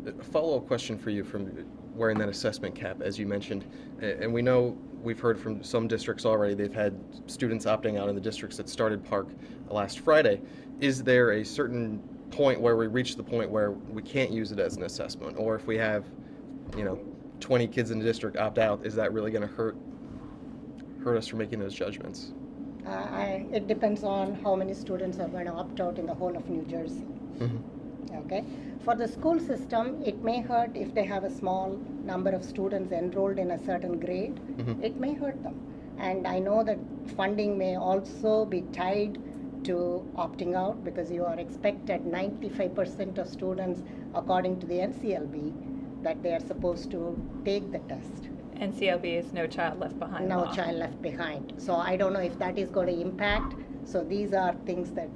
A follow-up question for you from wearing that assessment cap, as you mentioned, and we know we've heard from some districts already, they've had students opting out in the districts that started PARCC last Friday. Is there a certain point where we reach the point where we can't use it as an assessment, or if we have, 20 kids in the district opt out, is that really going to hurt us from making those judgments? It depends on how many students are going to opt out in the whole of New Jersey. Mm-hmm. Okay. For the school system, it may hurt if they have a small number of students enrolled in a certain grade. Mm-hmm. It may hurt them. And I know that funding may also be tied to opting out, because you are expected 95% of students, according to the NCLB, that they are supposed to take the test. NCLB is No Child Left Behind No law. child left behind. So I don't know if that is going to impact. So these are things that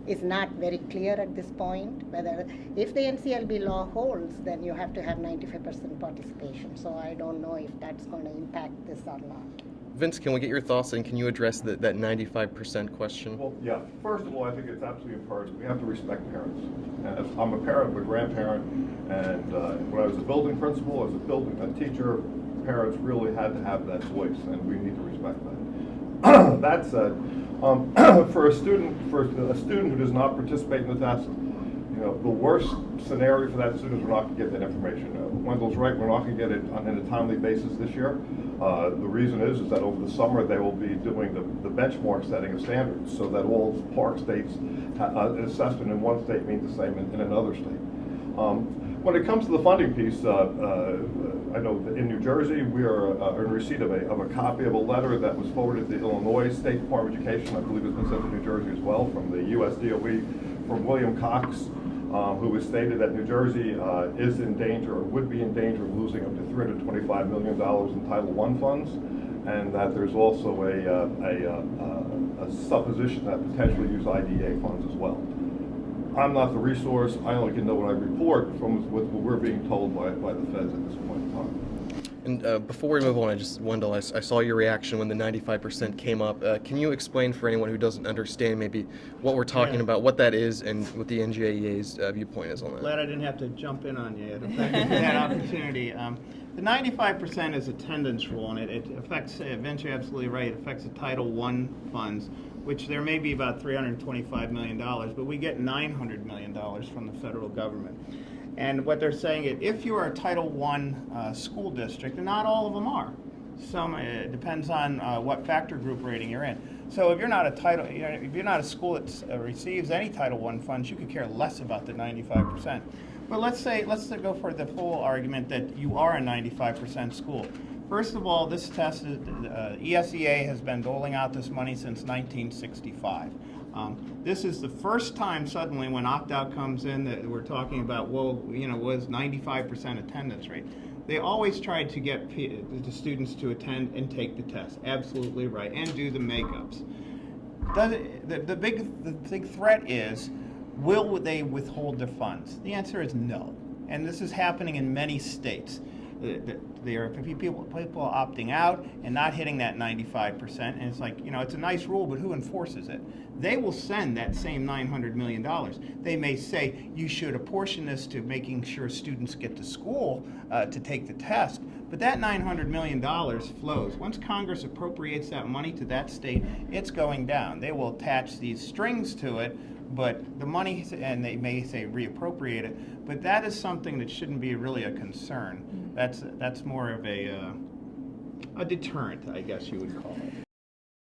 is not very clear at this point. Whether if the NCLB law holds, then you have to have 95% participation. So I don't know if that's going to impact this or not. Vince, can we get your thoughts, and can you address that 95% question? Well, yeah. First of all, I think it's absolutely imperative. We have to respect parents. And I'm a parent, I'm a grandparent, and when I was a building principal, as a teacher, parents really had to have that voice, and we need to respect that. That said, for a student who does not participate in the test, the worst scenario for that student is we're not going to get that information. Wendell's right, we're not going to get it on a timely basis this year. The reason is that over the summer they will be doing the benchmark setting of standards, so that all PARCC states, an assessment in one state means the same in another state. When it comes to the funding piece, I know that in New Jersey we are in receipt of a copy of a letter that was forwarded to the Illinois State Department of Education. I believe it's been sent to New Jersey as well, from the USDOE, from William Cox, who has stated that New Jersey is in danger, or would be in danger, of losing up to $325 million in Title I funds, and that there's also a supposition that potentially use IDEA funds as well. I'm not the resource. I only can know what I report from what we're being told by the feds at this point in time. And before we move on, Wendell, I saw your reaction when the 95% came up. Can you explain for anyone who doesn't understand maybe what we're talking about, what that is, and what the NJEA's viewpoint is on that? Glad I didn't have to jump in on you. Thank you for that opportunity. The 95% is attendance rule, and it affects, Vince, you're absolutely right, it affects the Title I funds, which there may be about $325 million, but we get $900 million from the federal government. And what they're saying is, if you are a Title I school district, and not all of them are, some it depends on what factor group rating you're in. So if you're not a school that receives any Title I funds, you could care less about the 95%. But let's go for the full argument that you are a 95% school. First of all, this test, ESEA has been doling out this money since 1965. This is the first time suddenly when opt-out comes in that we're talking about, was 95% attendance rate. They always tried to get the students to attend and take the test. Absolutely right, and do the makeups. The big threat is, will they withhold their funds? The answer is no, and this is happening in many states. There are people opting out and not hitting that 95%, and it's like, it's a nice rule, but who enforces it? They will send that same $900 million. They may say, you should apportion this to making sure students get to school to take the test, but that $900 million flows. Once Congress appropriates that money to that state, it's going down. They will attach these strings to it, but the money, and they may say reappropriate it, but that is something that shouldn't be really a concern. That's more of a deterrent, I guess you would call it.